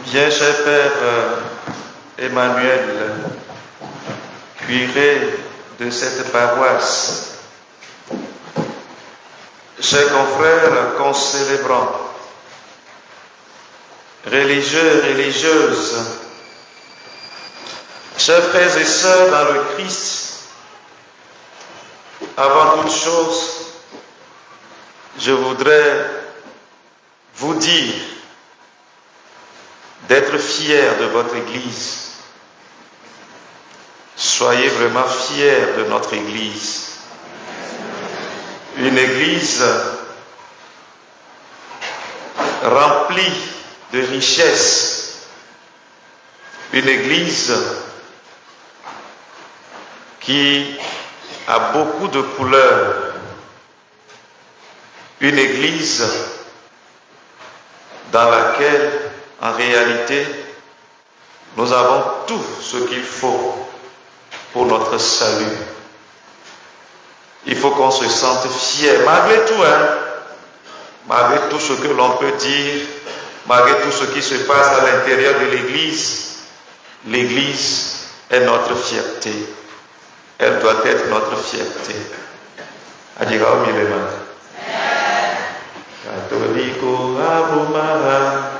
Bien cher Père Emmanuel, curé de cette paroisse, chers confrères concélébrants, religieux et religieuses, chers frères et sœurs dans le Christ, avant toute chose, je voudrais vous dire d'être fiers de votre Église. Soyez vraiment fiers de notre Église. Une Église remplie de richesses. Une Église qui a beaucoup de couleurs. Une Église dans laquelle, en réalité, nous avons tout ce qu'il faut pour notre salut. Il faut qu'on se sente fier, malgré tout, malgré tout ce que l'on peut dire, malgré tout ce qui se passe à l'intérieur de l'Église. L'Église est notre fierté. Elle doit être notre fierté. Adiga Omilema. Catholico Aromara.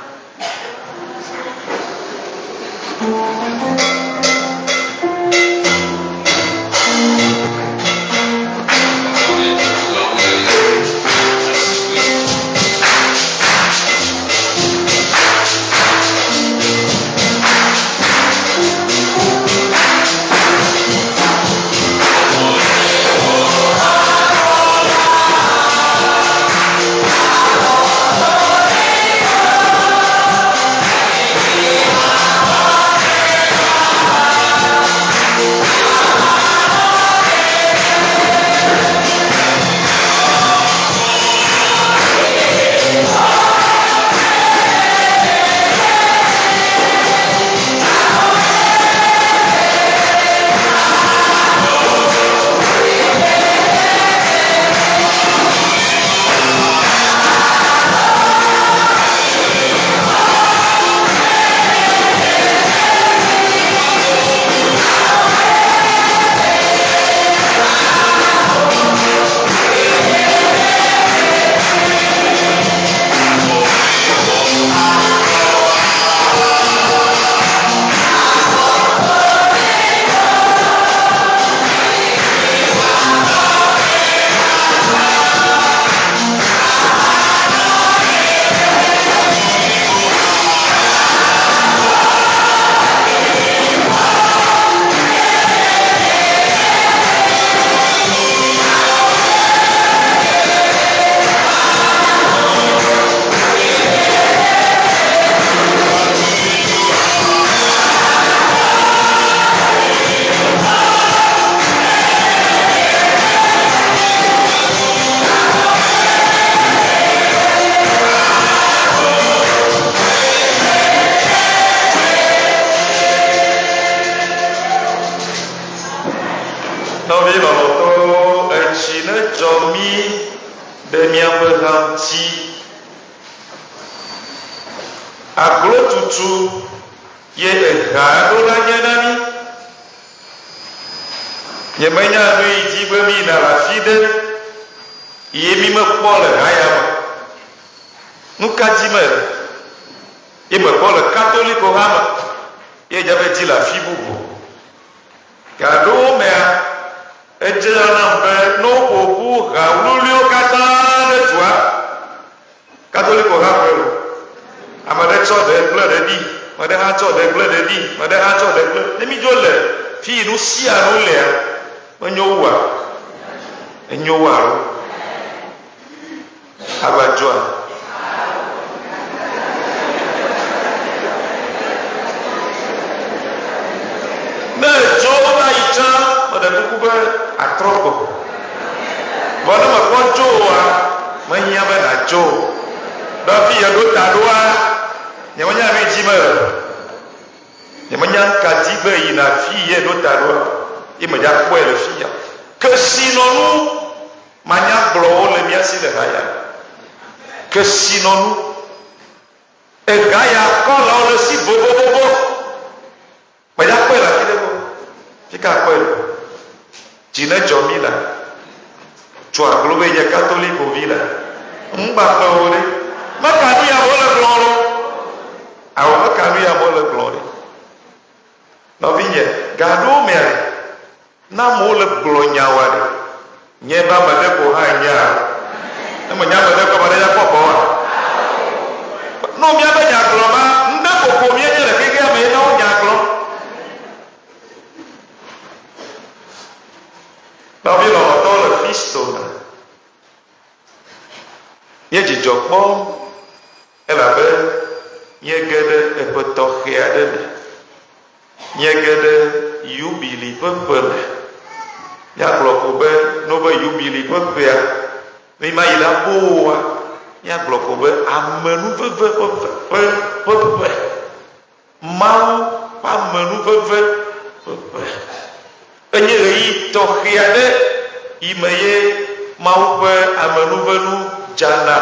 Que sinon nous, que sinon nous, et Gaïa, quand on le cite veille catholique au village. M'bappaole. Ma canu a le gloire. Ah, ma canu a le gloire. Non, vigne. Gado mère. Na mo le glonya wade. Nyeba made ko ha nya. Na mo nya made ko made ya popo wa. No mi aba nya gloma. Nda ko ko mi nya le keke ame na o nya gloma. Ba vi lo to le fisto na. Ye ji jokpo elabe ye gede e poto khiade. Ye gede yubili pepele. Ya blokobe no be yubili pepea. Ni ma ila boa. Ya blokobe amenu veve. Mau pa menu veve. Enye yi to khiade imeye mau pe amenu venu jana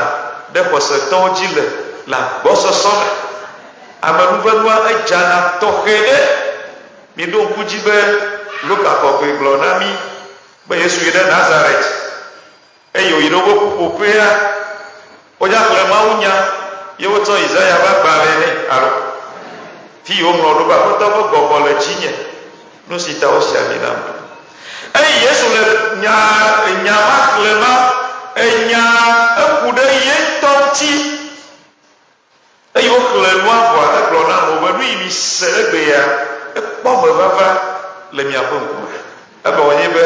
de poseton jile la bosso sona. Amenu venu a jana to khiade. Mi don kujibe loka ko pe glonami be Yesu ide Nazareth e yo irogo kupopea oja kle maunya yo to Isaiah ba bare ni aro fi o mo do ba ko to go le chinye no sita o sia mi na e Yesu le nya ma kle ma e nya e kude ye tonti e yo kle lo abo a glona mo be mi mi serebe ya kpɔmɔ vava le miaƒe ŋkume ebe wònye be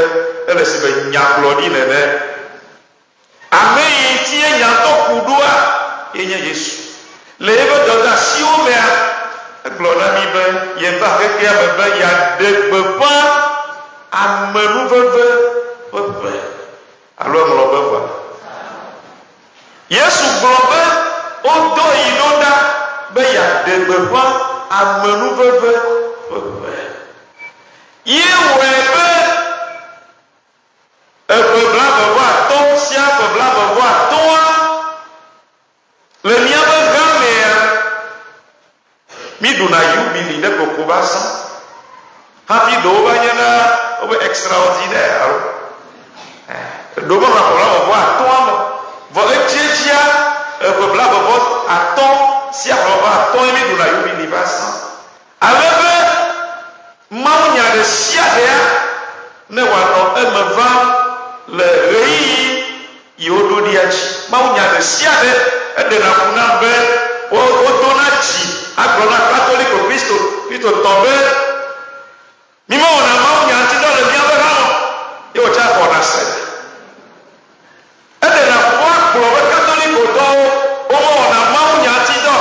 ele si be nyagblɔɖi nene ame yi tie nyatɔ ku ɖoa ye nye Yesu le ebe dɔdeasiwo mea egblɔ na mi be yeva xexea me be yeaɖe gbeƒã amenuveve ƒe ƒe alo eŋlɔ be ʋua Yesu gblɔ be wodo yi ɖo ɖa be yeaɖe gbeƒã amenuveve ye wɔe be eƒe blaeve atɔ sia ƒe blaeve atɔa le míaƒe gã mea mi ɖuna yubili ɖe koko va zã hafi ɖewo va nye na wobe extraordinaire alo ɖewo be ƒe blaeve atɔa me vɔ etsietsia eƒe blaeve atɔ sia blaeve atɔe mi ɖuna yubili va zã ale be Mawu nya ɖe sia ɖea ne wòanɔ eme va le ɣeyiɣi yiwo ɖo ɖia dzi. Mawu nya ɖe sia ɖe eɖena ƒo nam be wodona dzi agblɔ na katoliko Kristo tɔ be mi mewɔna Mawu nya ŋuti dɔ le míaƒe hã me ye wòtsa xɔna se. Eɖena ƒo agblɔ be katolikotɔwo womewɔna Mawu nya ŋuti dɔ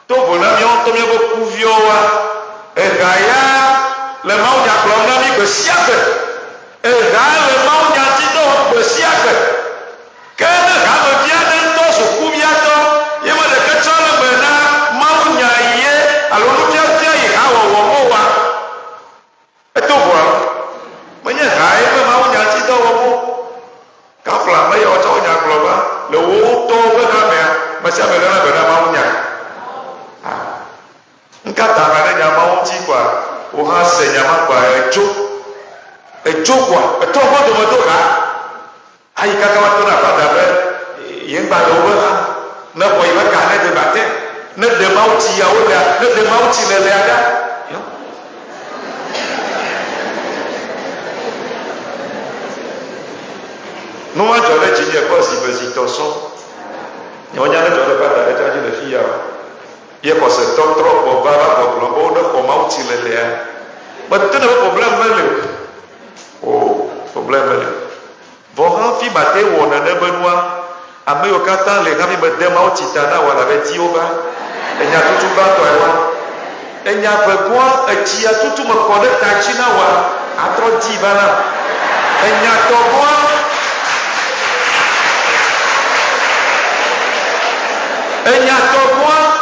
to vo na míawo ŋutɔ míaƒe kuviwoa ega ya le Mawu nya gblɔm na mi gbe sia gbe ega le Mawu nya ŋuti dɔ wɔm gbe sia gbe ke ne hamevi aɖe ŋutɔ sukuviatɔ ye me ɖeke tsɔ le gbe na Mawu nya ye alo nufiafia yi ha wɔwɔ mo wa eto ʋua menye ha ye be Mawu nya ŋuti dɔ wɔm o kafla me yawo tsɔ nya gblɔ va le wo ŋutɔwo ƒe hamea me sia me lé na gbe na Mawu nya nkata ha ɖe nya Mawu ŋuti kɔa wo hã se nyama kɔa edzo kɔa etɔ gbɔ domedo ha ayi kaka wa to na fada be yengba le wo ha ne xɔ yi be ka ne de bate ne de Mawu tsi yawo lea ne de Mawu tsi le lea ɖa numa dzɔ ɖe dzi nye kɔ zibezitɔ sɔŋ nyawonya ne dzɔ ɖe fada ɖe dzi le fi ya ye kɔsetɔ trɔ gbɔ va va gbɔgblɔ be wo ne xɔ Mawu tsi le lea mete ne be problème mele o problème mele vɔ hã fi mate wɔ nene be nua ame yiwo katã le hafi me de Mawu tsi ta na wɔ la be diwo va enya tutu gbãtɔe wa enya vegoa etsia tutu me kɔ ɖe ta dzi na wɔ atrɔ di va na enya tɔgoa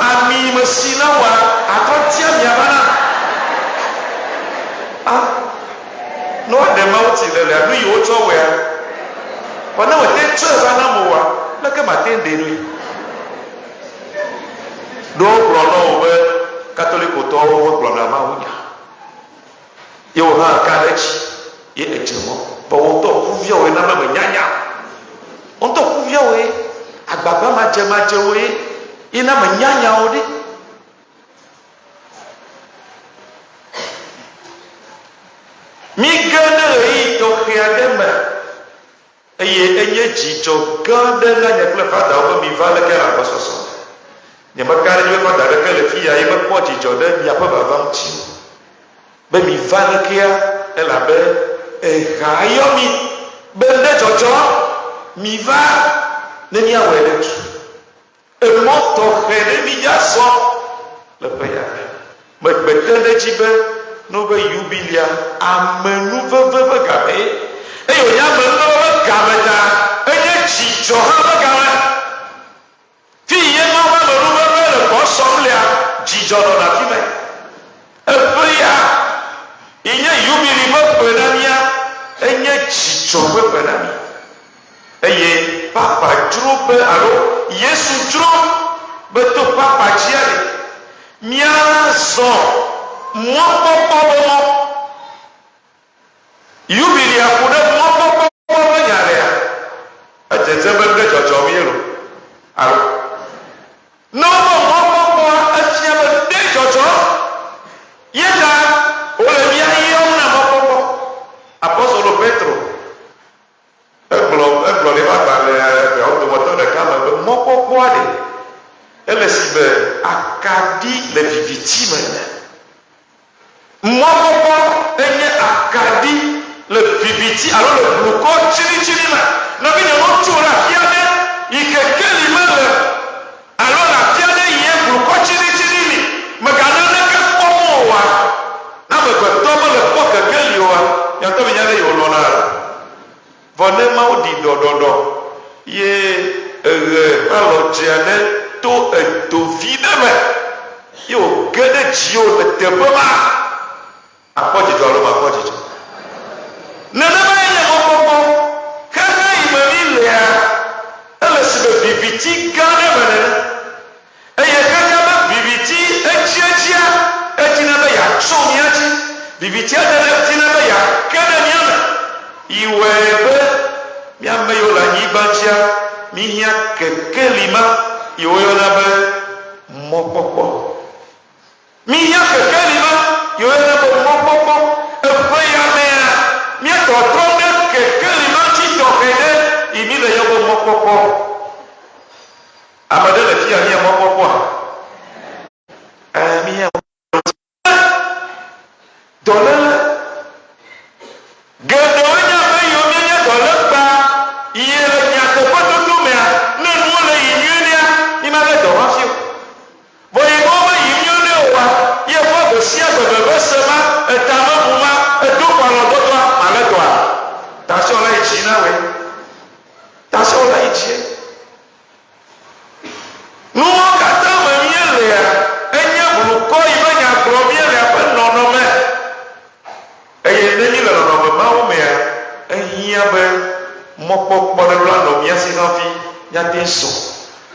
ami me si na wɔ atrɔ tia mia va na ne woɖe Mawu tsi le nu yiwo tsɔ wɔa vɔ ne wòte tsɔe va na mo wa leke mate ɖe ɖoe ɖewo gblɔ na wo be katolikotɔwo wogblɔna Mawu nya ye wo hã ka ɖe dzi ye edze mɔ vɔ wotɔ kuviawo na me nyanya agbagba madzemadzewo ye yina me nyanyawo ɖi. Mi ge ɖe ɣeyiɣi tɔxɛ aɖe me eye enye dzidzɔ gã aɖe na nye kple fadawo be mi va leke le agbɔsɔsɔ. Nye meka ɖe nye fada ɖeke le fi ya ye mekpɔ dzidzɔ ɖe miaƒe vava ŋuti be mi va lekea elabe eha yɔ mi be ne dzɔdzɔ mi va ne miawɔe ɖe tu. Emɔ tɔxɛ ɖe mi dza sɔ le ƒe ya megbe te ɖe dzi be no be yubilia amenu veve ƒe game eye wònye amenu veve ƒe game ta enye dzidzɔ hã ƒe game. Fi ye ma ƒe amenu veve le gbɔ sɔm lea dzidzɔ nɔna fi me. Eƒe ya yi nye yubili ƒe ƒe na mia enye dzidzɔ ƒe ƒe na mi eye papa dzro be alo Yesu dzro be to papa dzia le míazɔ mɔkpɔkpɔ be mɔ. Yubilia ku ɖe mɔkpɔkpɔ be nya lea edzedze be ɖe dzɔdzɔ mi lo alo ne wobe mɔkpɔkpɔa efia be ɖe dzɔdzɔ ye ta wole mia yɔm na mɔkpɔkpɔ. Apɔstolo Petro egblɔ ɖe agbalẽ eɖewo dometɔ ɖeka me be mɔkpɔkpɔa ɖe ele si be akaɖi le viviti me ne. Mɔkpɔkpɔ enye akaɖi le viviti alo le blukɔ tsiritsiri me. Nɔvi nye ŋutsu le afia ɖe yi ke keli me le alo le afia ɖe yi blukɔ tsiritsiri li megana neke kpɔm oa na amegbetɔ mele kpɔ kekeli oa nyɔtɔ mi nya ɖe yewo lɔna la. Vɔ ne Mawu ɖi ɖɔɖɔɖɔ ye eɣe alɔ dze aɖe to edovi ɖe me ye wòge ɖe dziwo le teƒe ma akpɔ dzidzɔ alo makpɔ dzidzɔ. Nenema nye mɔkpɔkpɔ xexe yi me mi lea ele si be viviti gã ɖe me nene eye xexe be viviti etsietsia edina be yeatsɔ mia dzi vivitia edina be yeake ɖe mia me yiwɔe be miame yiwo le anyigba dzia mihia kekeli ma yiwo yɔna be mɔkpɔkpɔ. Mihia kekeli ma yiwo yɔna be mɔkpɔkpɔ. Eƒe ya mea miatɔtrɔ ɖe kekeli ma dzi tɔxɛ ɖe yi mi le yɔ be mɔkpɔkpɔ. Ame ɖe le fi ya mia mɔkpɔkpɔa mihia dɔléle geɖewo nye ame yiwo mienye dɔlegba yi le nyateƒe dodo mea ne nuwo le yi nyuie nea mi ma le dɔ wa fi o. Vɔ yi wo me yi nyuie ne oa ye fɔ gbe sia gbe bebe se ma etame mu ma edo kpalɔ dodoa ma le dɔa tasio la yi dzi na woe tasio la yi dzi. Nuwo katã me mie lea enye blukɔ yi be nyagblɔ mie lea ƒe nɔnɔme eye ne mi le nɔnɔme mawo mea ehia be mɔkpɔkpɔ ɖe la nɔ mia si hafi miate sɔ.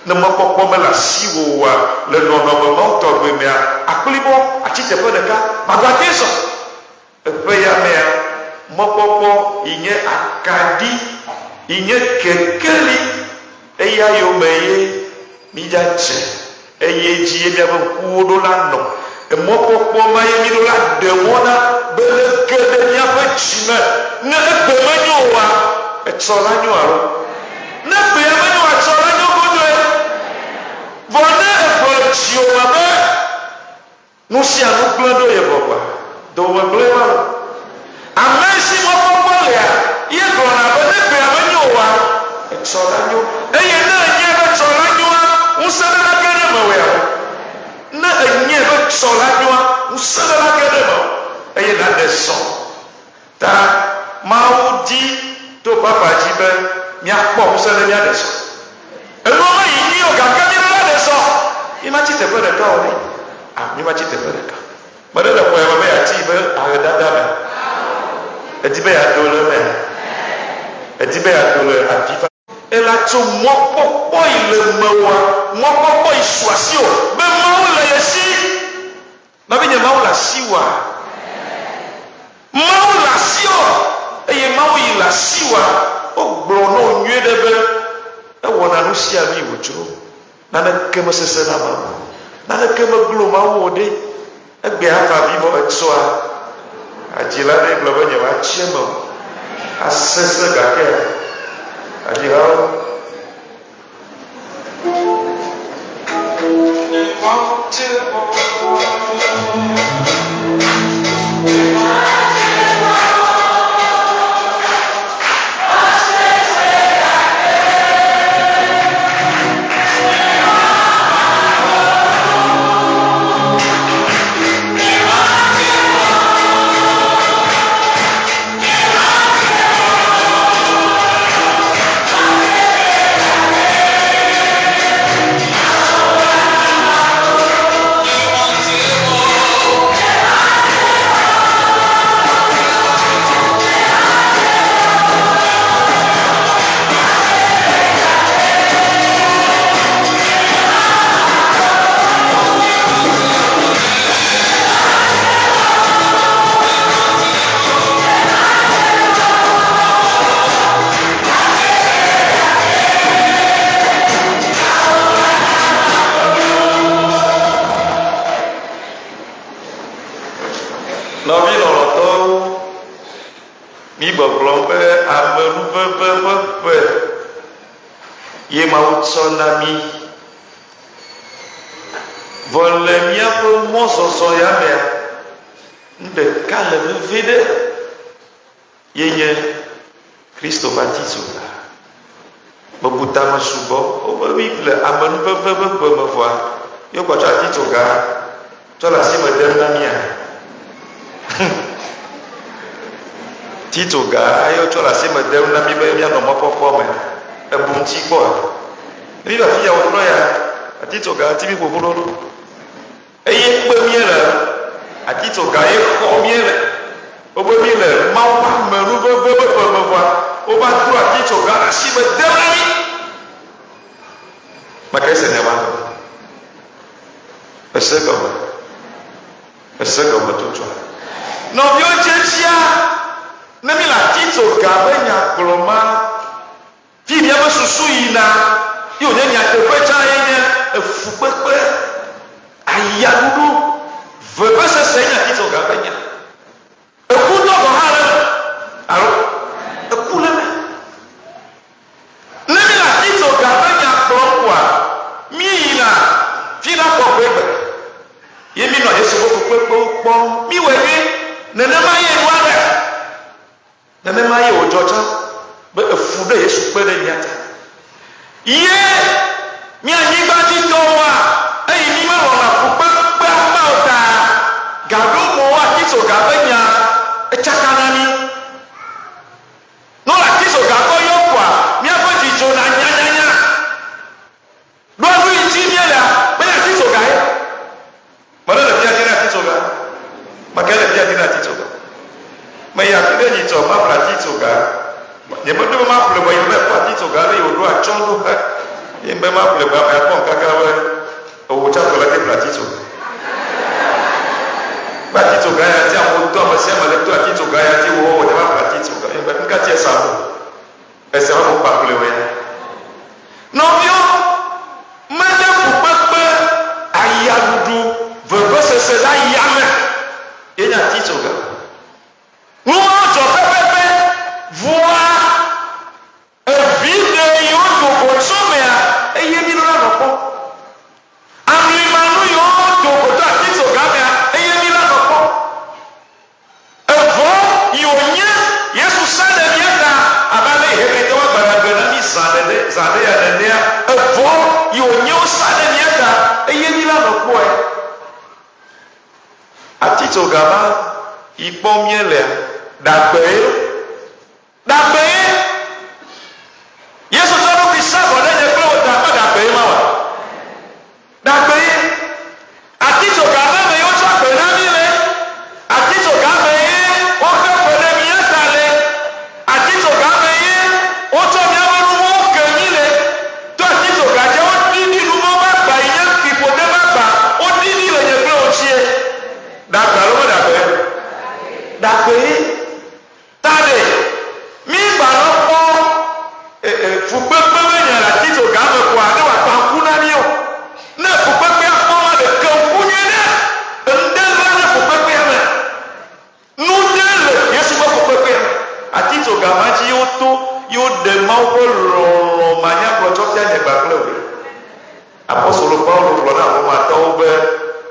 Ne mɔkpɔkpɔ me le asiwòa le nɔnɔme mawo tɔgbe mea akplibɔ atsi teƒe ɖeka magbate sɔ. Eƒe ya mea mɔkpɔkpɔ yi nye akaɖi yi nye kekeli eya yome ye midzadze eye dzi ye miaƒe ŋkuwo ɖo la nɔ. Emɔkpɔkpɔ ma ye mi ɖo la ɖe wɔna be ne ge ɖe miaƒe dzime ne egbe menyo oa etsɔ la nyo alo ne gbea menyo etsɔ la nyo godoe. Vɔ ne egblɔ dziwo me be nu sia nu gblẽ ɖo ye gbɔgba dome gblẽ ma lo. Ame si mɔkpɔkpɔ lea ye gblɔna be ne gbea menyo oa etsɔ la nyo eye ne enye be etsɔ la nyoa ŋusẽ ɖe la ge ɖe me wea ne enye be tsɔ la nyoa ŋusẽ ɖe la ge ɖe me eye na ɖe sɔ ta Mawu di to papa dzi be miakpɔ ŋusẽ ɖe mia ɖe sɔ. Enuwo me yi nyi o gake mi la ɖe sɔ. Mi ma tsi teƒe ɖeka o ne mi ma tsi teƒe ɖeka. Me ɖe le xɔe me be yeatsi be ahedada me edi be yeado le me edi be yeado le avi va. Ela tso mɔkpɔkpɔ yi le mewòa mɔkpɔkpɔ yi su asi o be Mawu le ye si. Nɔvi nye Mawu le asi wa. Mawu le asi o eye Mawu yi le asi wa. O gblɔ no nyuie ɖe be ewɔna nu sia nu yi wòdzro naneke mesese na ma naneke meglo ma wo ɖe egbe afa vi vɔ etsɔa adzila ɖe gblɔ be nye va tsie me asese gake adzilawo. Nɔvi lɔlɔtɔwo mi gbɔgblɔm be amenuveve ƒe ƒe ye Mawu tsɔ na mi vɔ le míaƒe mɔzɔzɔ ya mea ɖeka le veve ɖe ye nye Kristo va titsoga mebuta me subɔ wobe mi le amenuveve ƒe ƒe me vɔa yewo gbɔtsɔ atitsoga tsɔ le asi me dem na mia. Tito ga ayo tsɔ le asi me dem na mi be mianɔ mɔkpɔkpɔ me ebu ŋuti kpɔa mi le afi ya wòtrɔ ya atito ga ti mi ƒoƒu ɖo eye kpe mie le atito ga ye xɔ mie le wobe mi le Mawu ƒe amenuveve ƒe ƒe me vɔa wova tro atito ga le asi me dem na mi maka ese ne va ese gɔme tutua nɔviwo tsetsia ne mi le atito ga be nyagblɔma fi miaƒe susu yina ye wònye nyateƒe tsã ye nye efukpekpe ayaɖuɖu vevesese nye atito ga be nya ekutɔ gɔ hã le me alo eku le me ne mi le atito ga be nyagblɔm koa mi yina fi la kɔkɔe gbe ye mi nɔ Yesu ƒe fukpekpewo kpɔm mi wɔ ebe nenema ye nua ɖe nenema ye wòdzɔ tsã be efu ɖe Yesu kpe ɖe mia ta ye mianyigba dzitɔwoa eye mi melɔna fukpekpe akpawo ta gaɖomowo atitso ga be nya etsaka na mi no le atitso ga kɔ yɔ koa miaƒe dzidzo na nyanyanya ɖo nu yi dzi mielea be ne atitso ga ye mɔɖe le fia dzi ne atitso ga maka le fia dzi ne atitso ga me ya fi ɖe nyitsɔ ma ƒle atitso ga nye me ɖo be ma ƒle be yi be ƒle atitso ga le yi wòɖo atsɔ ɖo he ye be ma ƒle be akpɔ kaka be ewò tsa ƒle ke ƒle atitso be atitso ga ya ti amewo do ame sia ame le do atitso ga ya ti wò wòne ma ƒle atitso ga ye be nuka ti esa mo ese ma mo kpa ƒle wo ya nɔviwo menye fukpekpe ayaɖuɖu vevesese la yame ye nye atitso ga ŋua dzɔ pɛpɛpɛ voa evi ɖe yiwo dogo tso mea eye mi la nɔ kpɔ amlimanu yiwo dogo to atitso ga mea eye mi la nɔ kpɔ evɔ yiwo nye Yesu sa ɖe mia ta abe ale Hebritɔ wa gbadagbe na mi zã ɖe ya nenea evɔ yiwo nye wo sa ɖe mia ta eye mi la nɔ kpɔe atitso ga ma yi kpɔm mie lea dagbe Yesu tɔ ɖokui sabɔ ɖe nye kple wò ta me dagbe ma wa dagbe atitso ga me me yewo tsɔ agbe na mi le atitso ga me ye woxe ƒe ɖe mia ta le atitso ga me ye wotsɔ miaƒe nuwo ke mi le to atitso ga dze woɖiɖi nuwo be agba yi nye fiƒode be agba woɖiɖi le nye kple wò tsie dagbe alo me dagbe ta ɖe mi gba mawu ƒe lɔlɔ manyagblɔ tsɔ fia nye gbagblẽ o. Apostolo Paulo gblɔ na Romatɔwo be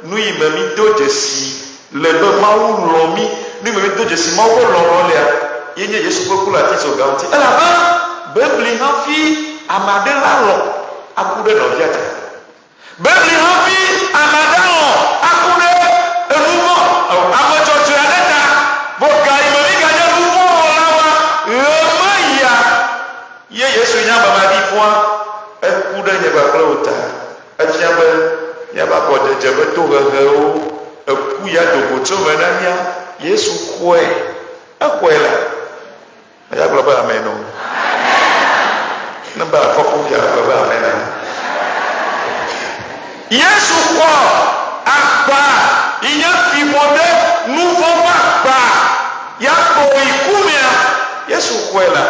nu yi me mi do dzesi le be mawu lɔ mi, nu yi me mi do dzesi mawu ƒe lɔlɔ lea, ye nye Yesu ƒe ku le atitsoga ŋuti. Elabe bebli hafi ame aɖe la lɔ aku ɖe nɔvia ta. Bebli hafi ame aɖe lɔ aku ɖe enumɔ ame dzɔdzɔe aɖe ta. Bo ga yi me mi ganye numɔ la wa ɣe me ya. Ye Yesu nya babadi ƒua eku ɖe nye gbagblẽ o ta. Efia be miaba kɔ dzedze be tohehewo eku ya dogo tso me na mia. Yesu xɔe, exɔe la. Eya gblɔ be amen o. Ne be afɔku ya gblɔ be amen o. Yesu xɔ agba yi nye fimɔ ɖe nuvɔ ƒe agba ya kpɔ ikumea. Yesu xɔe la.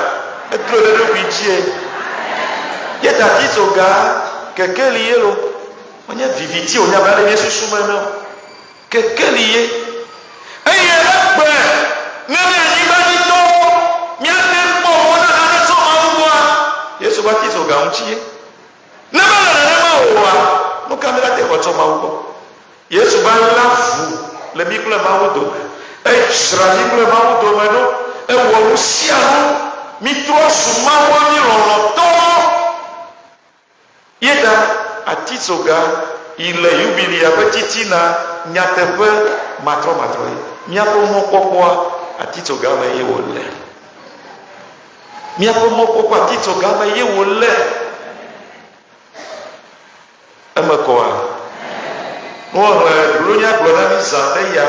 Edro ɖe ɖokui dzie. Ye tatitsoga kekeli ye lo. Wonye viviti o nya ba le Yesu me no. Kekeli ye. Eye egbe ne le anyigba dzi to miate kpɔ wɔ na nane tso Mawu gbɔa. Yesu ba titsoga ŋuti ye. Ne be le nenema oa, nu ka mi la te xɔ tso Mawu gbɔ. Yesu ba la fu le mi kple Mawu dome. Edzra mi kple Mawu dome ɖo. Ewɔ nu sia nu. Mi trɔ su Mawu mi lɔlɔtɔ. Yeda atitsoga ile yubilia ƒe titina nyateƒe matrɔmatrɔ ye. Miaƒe mɔkpɔkpɔa atitsoga me ye wòle. Miaƒe mɔkpɔkpɔ atitsoga me ye wòle. Eme kɔa. Nuwɔle ɖoɖonya gblɔ na mi zã ɖe ya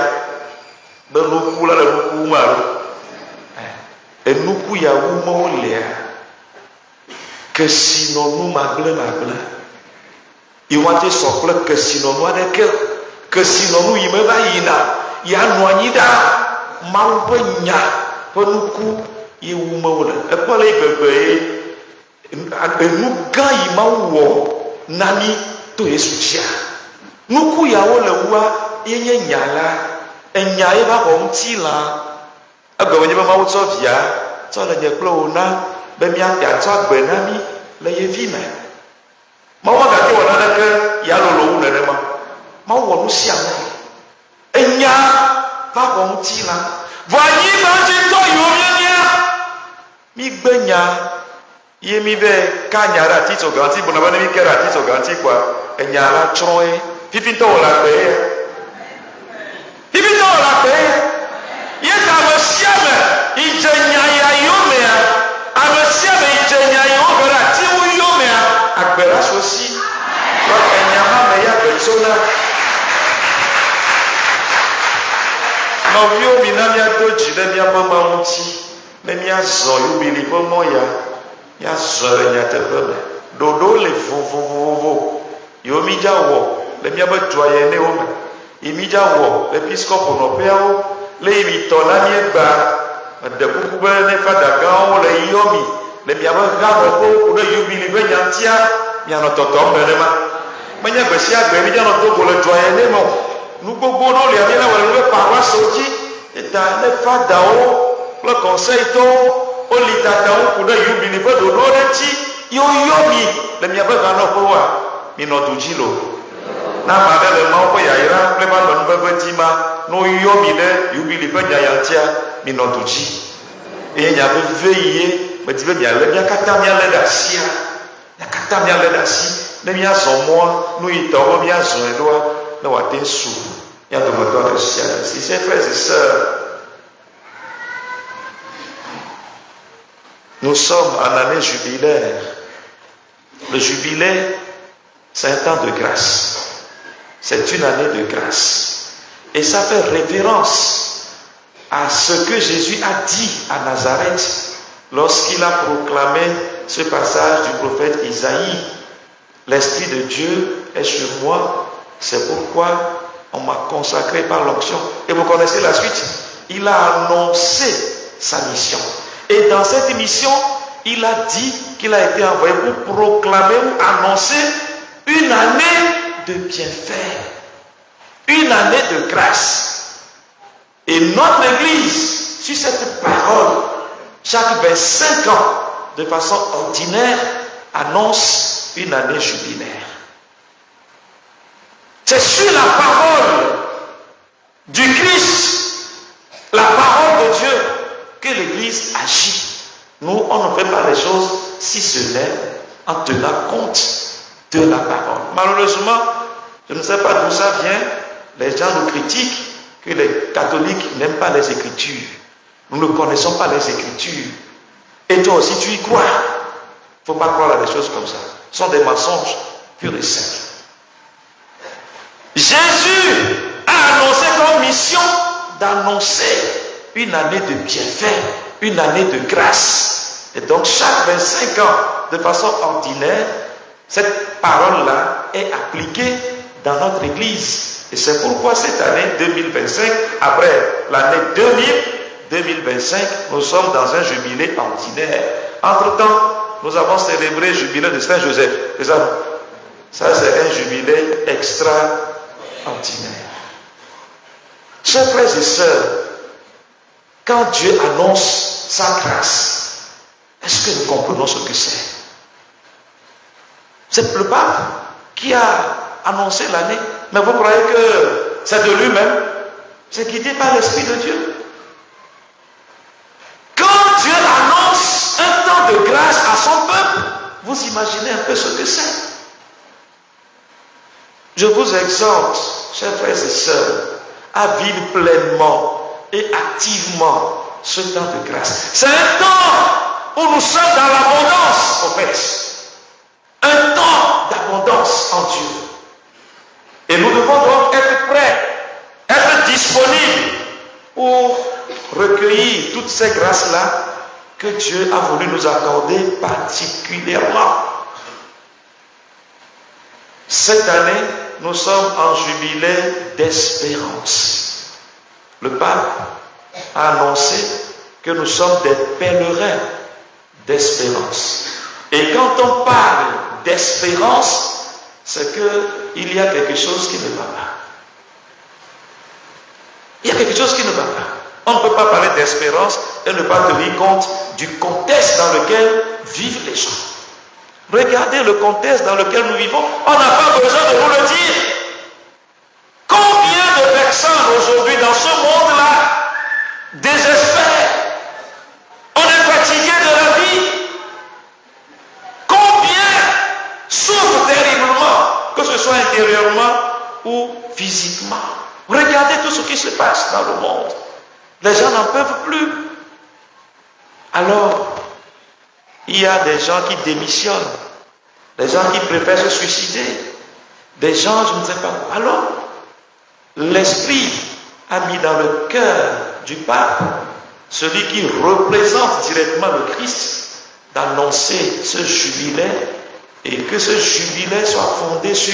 be nuku la le nuku ma lo. Enuku ya wu me wòlea. Kesinɔnu magblẽmagblẽ. Iwate sɔ kple kesinɔnu aɖeke. Kesinɔnu yi me va yina ya nɔ anyi ɖa Mawu ƒe nya ƒe nuku yi wu me wole. Ekpɔ le gbegbe ye enu gã yi Mawu wɔ na mi to Yesu dzia. Nuku yawo le wua ye nye nya la. Enya ye va xɔ ŋuti la. Egɔme nye be Mawu tsɔ via tsɔ le nye kple wò na be miate atsɔ agbe na mi le ye vi me. Mawu gake wɔ naneke ya lolo wu nenema. Mawu wɔ nu sia nu. Enya va xɔ ŋuti la. Vɔ anyigba ŋutitɔ yiwo mienya. Mi gbe nya ye mi be ka nya ɖe atitsoga ŋuti bona be ne mi ke ɖe atitsoga ŋuti kɔa enya la tsrɔ̃ ye. Fifitɔ wɔ le agbe ye. Fifitɔ wɔ le agbe ye. Ye ta ame sia me idze nya ya yomea. Ame sia me idze nya ya wo be ati wu yomea. Agbe la so si. Lɔ enya ma me ya gbe tso na. Nɔviwo mi na miado dzi ɖe miaƒe Mawu ŋuti. Ne miazɔ yubili ƒe mɔ ya. Miazɔ le nyateƒe me. Ɖoɖo le vovovovo. Yewo mi dza wɔ le miaƒe dua me. Yi mi dza wɔ le episkopo nɔƒeawo. Le yi mi tɔ na miegba. Eɖe kuku be ne fada gãwo le yɔmi. Le miaƒe hãnɔƒewo ku ɖe yubili ƒe nyatia. Mianɔ tɔtɔm nenema. Menye gbe sia gbe mi dza nɔ togo le dua me o. Nu gbogbo no lia mi le wɔ le paroisse dzi. Eta ne fadawo kple kɔnsɛitɔwo woli tatawo ku ɖe yubili ƒe ɖoɖo ɖe ŋuti. Yewo yɔ mi le miaƒe hãnɔƒewoa. Minɔ du dzi lo. Na ame aɖe le Mawu ƒe yayra kple va le nuveve dzi ma, ne woyɔ mi ɖe yubili ƒe nyayantia, minɔ du dzi. Eye nya veve yi ye, medi be mialé mia katã mialé ɖe asia. Mia katã mialé ɖe asi. Ne miazɔ mɔa, nu yi tɔwo be miazɔe ɖoa, ne wòate su. Mia dometɔ ɖe sia ɖe. Si ses frères et sœurs, nous sommes en année jubilaire. Le jubilé, c'est un temps de grâce. C'est une année de grâce. Et ça fait référence à ce que Jésus a dit à Nazareth lorsqu'il a proclamé ce passage du prophète Isaïe. L'Esprit de Dieu est sur moi, c'est pourquoi on m'a consacré par l'onction. Et vous connaissez la suite. Il a annoncé sa mission. Et dans cette mission, il a dit qu'il a été envoyé pour proclamer ou annoncer une année de bienfait, une année de grâce. Et notre Église, sur cette parole, chaque 25 ans, de façon ordinaire, annoncent une année jubilaire. C'est sur la parole du Christ, la parole de Dieu, que l'Église agit. Nous, on ne fait pas les choses si ce n'est en tenant compte de la parole. Malheureusement, je ne sais pas d'où ça vient, les gens nous critiquent que les catholiques n'aiment pas les Écritures. Nous ne connaissons pas les Écritures. Et toi aussi, tu y crois. Il ne faut pas croire à des choses comme ça. Ce sont des mensonges purs et simples. Jésus a annoncé comme mission d'annoncer une année de bienfait, une année de grâce. Et donc, chaque 25 ans, de façon ordinaire, cette parole-là est appliquée dans notre Église. Et c'est pourquoi cette année 2025, après l'année 2025, nous sommes dans un jubilé ordinaire. Entre-temps, nous avons célébré le jubilé de Saint-Joseph. C'est ça? Ça, c'est un jubilé extraordinaire. Chers frères et sœurs, quand Dieu annonce sa grâce, est-ce que nous comprenons ce que c'est? C'est le pape qui a annoncé l'année. Mais vous croyez que c'est de lui-même? C'est guidé par l'Esprit de Dieu. Quand Dieu annonce un temps de grâce à son peuple, vous imaginez un peu ce que c'est. Je vous exhorte, chers frères et sœurs, à vivre pleinement et activement ce temps de grâce. C'est un temps où nous sommes dans l'abondance, en fait. Un temps d'abondance en Dieu. Et nous devons donc être prêts, être disponibles pour recueillir toutes ces grâces-là que Dieu a voulu nous accorder particulièrement. Cette année, nous sommes en jubilé d'espérance. Le pape a annoncé que nous sommes des pèlerins d'espérance. Et quand on parle d'espérance, c'est qu'il y a quelque chose qui ne va pas. Il y a quelque chose qui ne va pas. On ne peut pas parler d'espérance et ne pas tenir compte du contexte dans lequel vivent les gens. Regardez le contexte dans lequel nous vivons. On n'a pas besoin de nous le dire. Combien de personnes aujourd'hui dans ce monde-là désespèrent? On est fatigué de la vie. Combien souffrent terriblement, que ce soit intérieurement ou physiquement? Regardez tout ce qui se passe dans le monde. Les gens n'en peuvent plus. Alors, il y a des gens qui démissionnent, des gens qui préfèrent se suicider, des gens, je ne sais pas. Alors, l'Esprit a mis dans le cœur du pape, celui qui représente directement le Christ, d'annoncer ce jubilé et que ce jubilé soit fondé sur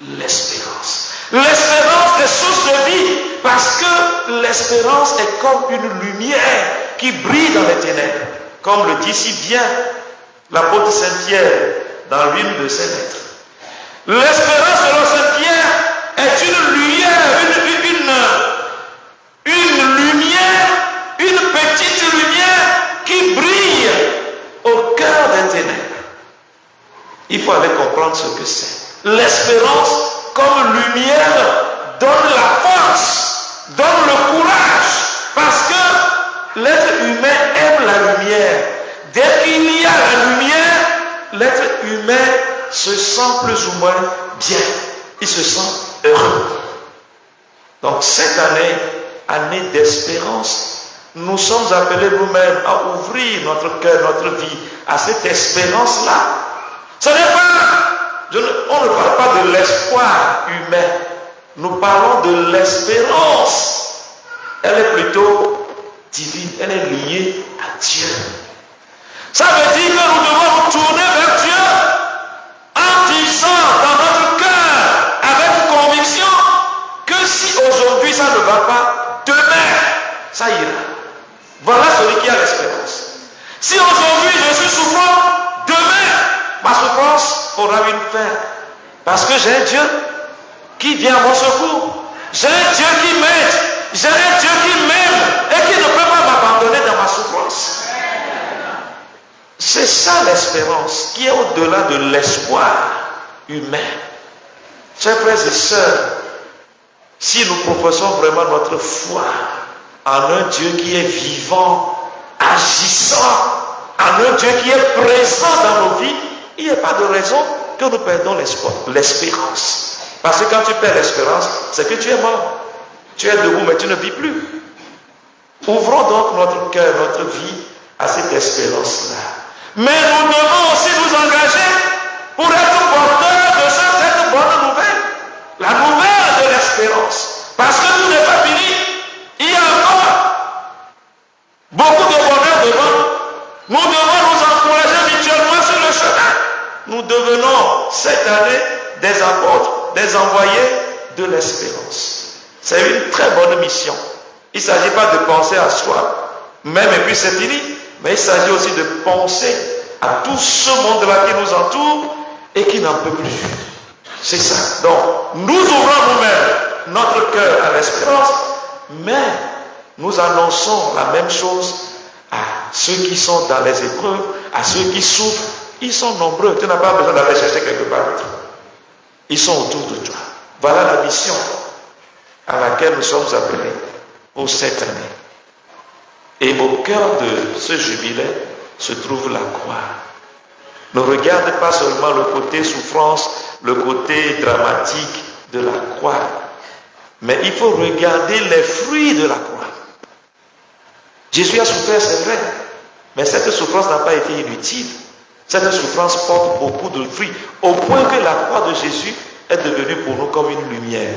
l'espérance. L'espérance est source de vie parce que l'espérance est comme une lumière qui brille dans les ténèbres. Comme le dit si bien l'apôtre Saint-Pierre dans l'une de ses lettres. L'espérance selon Saint-Pierre est une lumière, une petite lumière qui brille au cœur des ténèbres. Il faut aller comprendre ce que c'est. L'espérance comme lumière donne la force, donne le courage, parce que l'être humain aime la lumière. Dès qu'il y a la lumière, l'être humain se sent plus ou moins bien. Il se sent heureux. Donc cette année, année d'espérance, nous sommes appelés nous-mêmes à ouvrir notre cœur, notre vie à cette espérance-là. Ce n'est pas, on ne parle pas de l'espoir humain, nous parlons de l'espérance. Elle est plutôt divine, elle est liée à Dieu. Ça veut dire que nous devons nous tourner vers Dieu en disant dans notre cœur, avec conviction, que si aujourd'hui ça ne va pas, demain ça ira. Voilà celui qui a l'espérance. Si aujourd'hui je suis souffrant, demain ma souffrance aura une fin. Parce que j'ai un Dieu qui vient à mon secours. J'ai un Dieu qui m'aide. J'ai un Dieu qui m'aime et qui ne peut pas m'abandonner dans ma souffrance. C'est ça l'espérance qui est au-delà de l'espoir humain. Chers frères et sœurs, si nous professons vraiment notre foi en un Dieu qui est vivant, agissant, en un Dieu qui est présent dans nos vies, il n'y a pas de raison que nous perdons l'espoir, l'espérance. Parce que quand tu perds l'espérance, c'est que tu es mort. Tu es debout, mais tu ne vis plus. Ouvrons donc notre cœur, notre vie à cette espérance-là. Mais nous devons aussi nous engager pour être porteurs de cette bonne nouvelle. La nouvelle de l'espérance. Parce que tout n'est pas fini. Il y a encore beaucoup de bonheur devant nous. Nous devons nous encourager mutuellement sur le chemin. Nous devenons cette année des apôtres, des envoyés de l'espérance. C'est une très bonne mission. Il ne s'agit pas de penser à soi, même et puis c'est fini, mais il s'agit aussi de penser à tout ce monde-là qui nous entoure et qui n'en peut plus. C'est ça. Donc, nous ouvrons nous-mêmes notre cœur à l'espérance, mais nous annonçons la même chose à ceux qui sont dans les épreuves, à ceux qui souffrent. Ils sont nombreux. Tu n'as pas besoin d'aller chercher quelque part d'autre. Ils sont autour de toi. Voilà la mission à laquelle nous sommes appelés pour cette année. Et au cœur de ce jubilé se trouve la croix. Ne regarde pas seulement le côté souffrance, le côté dramatique de la croix, mais il faut regarder les fruits de la croix. Jésus a souffert, c'est vrai, mais cette souffrance n'a pas été inutile. Cette souffrance porte beaucoup de fruits, au point que la croix de Jésus est devenue pour nous comme une lumière.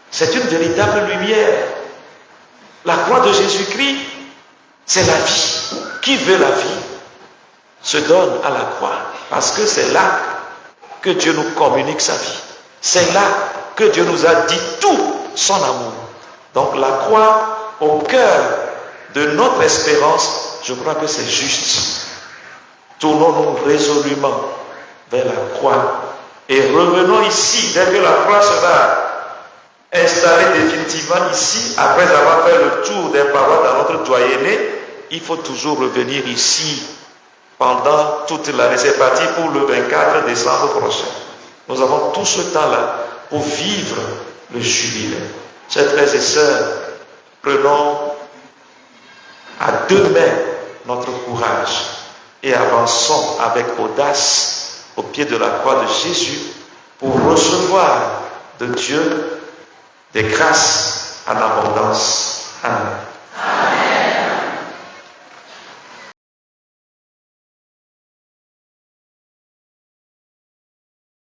C'est une véritable lumière. La croix de Jésus-Christ, c'est la vie. Qui veut la vie se donne à la croix, parce que c'est là que Dieu nous communique sa vie. C'est là que Dieu nous a dit tout son amour. Donc la croix au cœur de notre espérance, je crois que c'est juste. Tournons-nous résolument vers la croix et revenons ici, dès que la croix sera installée définitivement ici, après avoir fait le tour des paroles dans notre doyenné, il faut toujours revenir ici pendant toute l'année. C'est parti pour le 24 décembre prochain. Nous avons tout ce temps-là pour vivre le jubilé. Chers frères et sœurs, prenons à deux mains notre courage et avançons avec audace au pied de la croix de Jésus pour recevoir de Dieu des grâces en abondance. Amen.